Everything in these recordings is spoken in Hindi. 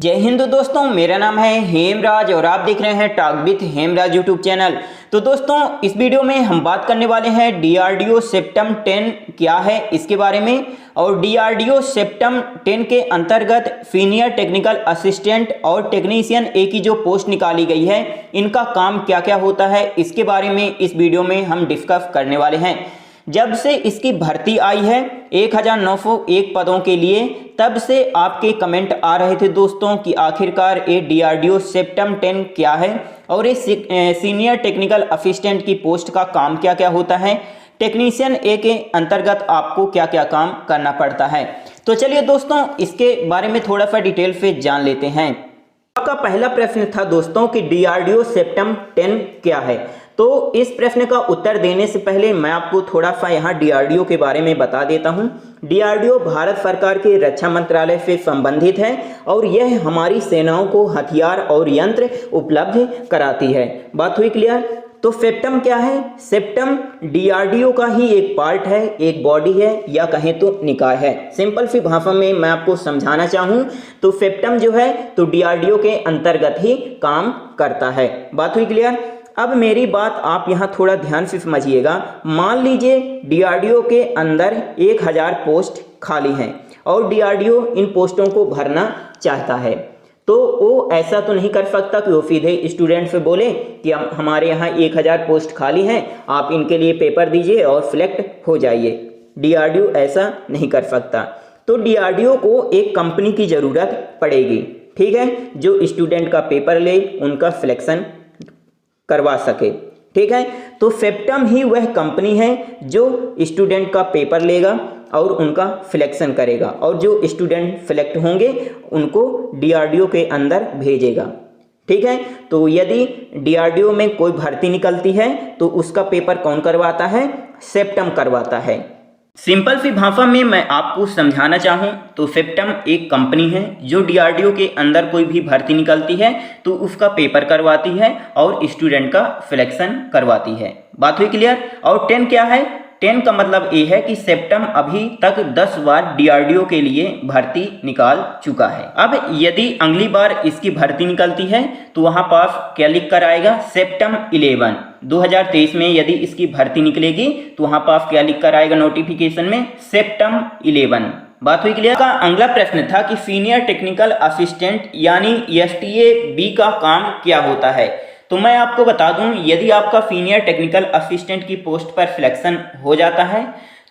जय हिंद दोस्तों, मेरा नाम है हेमराज और आप देख रहे हैं talk with Hemraj YouTube channel. तो दोस्तों, इस वीडियो में हम बात करने वाले हैं डीआरडीओ सेप्टम 10 क्या है इसके बारे में। और डीआरडीओ सेप्टम 10 के अंतर्गत सीनियर टेक्निकल असिस्टेंट और टेक्नीशियन ए की जो पोस्ट निकाली गई है, इनका काम क्या क्या होता है इसके बारे में इस वीडियो में हम डिस्कस करने वाले हैं। जब से इसकी भर्ती आई है 1901 पदों के लिए, तब से आपके कमेंट आ रहे थे दोस्तों कि आखिरकार ये डीआरडीओ सेप्टम 10 क्या है और ये सीनियर टेक्निकल असिस्टेंट की पोस्ट का काम क्या क्या होता है, टेक्नीशियन ए के अंतर्गत आपको क्या क्या काम करना पड़ता है। तो चलिए दोस्तों, इसके बारे में थोड़ा सा डिटेल से जान लेते हैं। आपका पहला प्रश्न था दोस्तों कि डीआरडीओ सेप्टम 10 क्या है। तो इस प्रश्न का उत्तर देने से पहले मैं आपको थोड़ा सा यहाँ डीआरडीओ के बारे में बता देता हूँ। डीआरडीओ भारत सरकार के रक्षा मंत्रालय से संबंधित है और यह हमारी सेनाओं को हथियार और यंत्र उपलब्ध कराती है। बात हुई क्लियर। तो सेप्टम क्या है? सेप्टम डीआरडीओ का ही एक पार्ट है, एक बॉडी है या कहें तो निकाय है। सिंपल सी भाषा में मैं आपको समझाना चाहूँ तो सेप्टम जो है तो डीआरडीओ के अंतर्गत ही काम करता है। बात हुई क्लियर। अब मेरी बात आप यहाँ थोड़ा ध्यान से समझिएगा। मान लीजिए डीआरडीओ के अंदर 1000 पोस्ट खाली हैं और डीआरडीओ इन पोस्टों को भरना चाहता है, तो वो ऐसा तो नहीं कर सकता कि वो सीधे स्टूडेंट से बोले कि हमारे यहाँ 1000 पोस्ट खाली हैं, आप इनके लिए पेपर दीजिए और सिलेक्ट हो जाइए। डीआरडीओ ऐसा नहीं कर सकता। तो डीआरडीओ को एक कंपनी की ज़रूरत पड़ेगी, ठीक है, जो स्टूडेंट का पेपर ले, उनका सिलेक्शन करवा सके, ठीक है। तो सेप्टम ही वह कंपनी है जो स्टूडेंट का पेपर लेगा और उनका सिलेक्शन करेगा और जो स्टूडेंट सिलेक्ट होंगे उनको डीआरडीओ के अंदर भेजेगा, ठीक है। तो यदि डीआरडीओ में कोई भर्ती निकलती है तो उसका पेपर कौन करवाता है? सेप्टम करवाता है। सिंपल सी भाषा में मैं आपको समझाना चाहूँ तो सेप्टम एक कंपनी है जो डीआरडीओ के अंदर कोई भी भर्ती निकलती है तो उसका पेपर करवाती है और स्टूडेंट का सिलेक्शन करवाती है। बात हुई क्लियर। और 10 क्या है? 10 का मतलब ये है कि सेप्टम अभी तक 10 बार डीआरडीओ के लिए भर्ती निकाल चुका है। अब यदि अगली बार इसकी भर्ती निकलती है तो वहां पास क्या लिख कर आएगा? सेप्टम 11। 2023 में यदि इसकी भर्ती निकलेगी तो वहां पास क्या लिख कर आएगा नोटिफिकेशन में? सेप्टम 11। बात हुई क्लियर। का अगला प्रश्न था कि सीनियर टेक्निकल असिस्टेंट यानी एसटीए बी का काम क्या होता है। तो मैं आपको बता दूं, यदि आपका सीनियर टेक्निकल असिस्टेंट की पोस्ट पर सिलेक्शन हो जाता है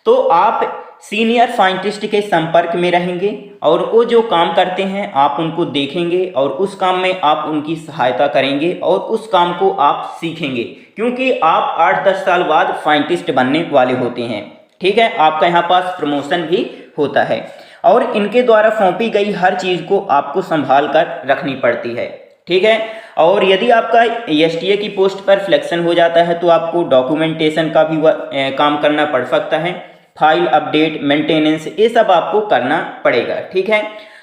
तो आप सीनियर साइंटिस्ट के संपर्क में रहेंगे और वो जो काम करते हैं आप उनको देखेंगे और उस काम में आप उनकी सहायता करेंगे और उस काम को आप सीखेंगे, क्योंकि आप 8-10 साल बाद साइंटिस्ट बनने वाले होते हैं, ठीक है। आपका यहाँ पास प्रमोशन भी होता है और इनके द्वारा सौंपी गई हर चीज़ को आपको संभाल कर रखनी पड़ती है, ठीक है। और यदि आपका एसटीए की पोस्ट पर सिलेक्शन हो जाता है तो आपको डॉक्यूमेंटेशन का भी काम करना पड़ सकता है, फाइल अपडेट, मेंटेनेंस, ये सब आपको करना पड़ेगा, ठीक है।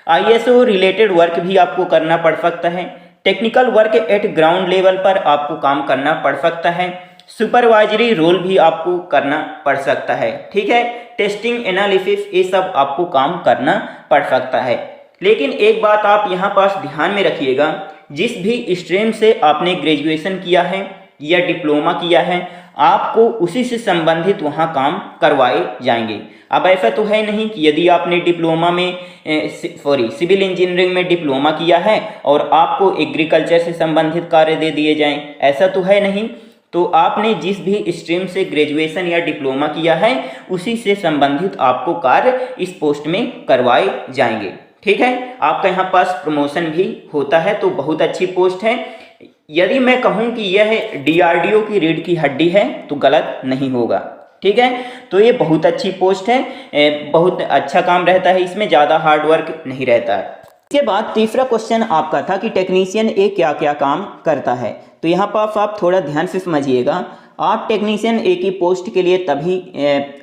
आईएसओ रिलेटेड वर्क भी आपको करना पड़ सकता है। Technical work at ground level पर आपको काम करना पड़ सकता है। सुपरवाइजरी रोल भी आपको करना पड़ सकता है, ठीक है। टेस्टिंग, एनालिसिस, ये सब आपको काम करना पड़ सकता है। लेकिन एक बात आप यहाँ पास ध्यान में रखिएगा, जिस भी स्ट्रीम से आपने ग्रेजुएशन किया है या डिप्लोमा किया है, आपको उसी से संबंधित वहाँ काम करवाए जाएंगे। अब ऐसा तो है नहीं कि यदि आपने डिप्लोमा में सिविल इंजीनियरिंग में डिप्लोमा किया है और आपको एग्रीकल्चर से संबंधित कार्य दे दिए जाएं, ऐसा तो है नहीं। तो आपने जिस भी स्ट्रीम से ग्रेजुएशन या डिप्लोमा किया है उसी से संबंधित आपको कार्य इस पोस्ट में करवाए जाएंगे, ठीक है। आपका यहाँ पास प्रमोशन भी होता है, तो बहुत अच्छी पोस्ट है। यदि मैं कहूँ कि यह डीआरडीओ की रीढ़ की हड्डी है तो गलत नहीं होगा, ठीक है। तो ये बहुत अच्छी पोस्ट है, बहुत अच्छा काम रहता है, इसमें ज़्यादा हार्ड वर्क नहीं रहता है। इसके बाद तीसरा क्वेश्चन आपका था कि टेक्नीशियन ए क्या क्या काम करता है। तो यहाँ पर आप थोड़ा ध्यान से समझिएगा। आप टेक्नीशियन ए की पोस्ट के लिए तभी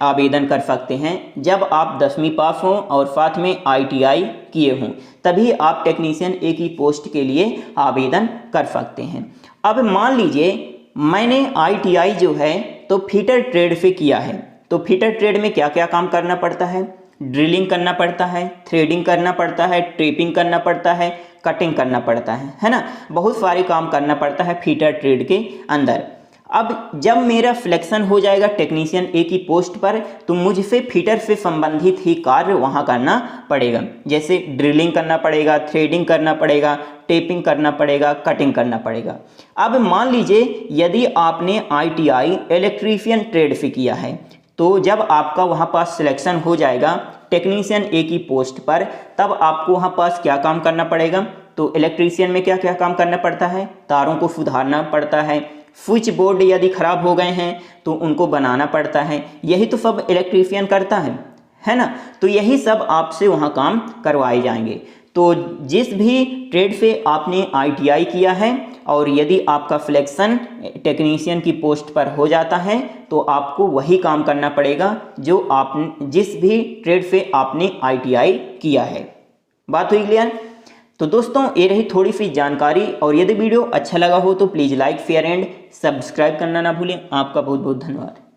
आवेदन कर सकते हैं जब आप 10वीं पास हों और साथ में आईटीआई किए हों, तभी आप टेक्नीशियन ए की पोस्ट के लिए आवेदन कर सकते हैं। अब मान लीजिए मैंने आईटीआई जो है तो फिटर ट्रेड से किया है, तो फिटर ट्रेड में क्या क्या काम करना पड़ता है? ड्रिलिंग करना पड़ता है, थ्रेडिंग करना पड़ता है, ट्रेपिंग करना पड़ता है, कटिंग करना पड़ता है ना, बहुत सारे काम करना पड़ता है फीटर ट्रेड के अंदर। अब जब मेरा सिलेक्शन हो जाएगा टेक्नीशियन ए की पोस्ट पर, तो मुझसे फीटर से संबंधित ही कार्य वहाँ करना पड़ेगा, जैसे ड्रिलिंग करना पड़ेगा, थ्रेडिंग करना पड़ेगा, टेपिंग करना पड़ेगा, कटिंग करना पड़ेगा। अब मान लीजिए यदि आपने ITI इलेक्ट्रीशियन ट्रेड से किया है, तो जब आपका वहाँ पास सिलेक्शन हो जाएगा टेक्नीशियन ए की पोस्ट पर, तब आपको वहाँ पास क्या काम करना पड़ेगा? तो इलेक्ट्रीशियन में क्या क्या काम करना पड़ता है? तारों को सुधारना पड़ता है, स्विच बोर्ड यदि खराब हो गए हैं तो उनको बनाना पड़ता है, यही तो सब इलेक्ट्रीशियन करता है ना। तो यही सब आपसे वहाँ काम करवाए जाएंगे। तो जिस भी ट्रेड से आपने ITI किया है और यदि आपका सिलेक्शन टेक्नीशियन की पोस्ट पर हो जाता है, तो आपको वही काम करना पड़ेगा जो आपने जिस भी ट्रेड से आपने ITI किया है। बात हुई क्लियर? तो दोस्तों ये रही थोड़ी सी जानकारी, और यदि वीडियो अच्छा लगा हो तो please like, share and subscribe करना ना भूलें। आपका बहुत बहुत धन्यवाद।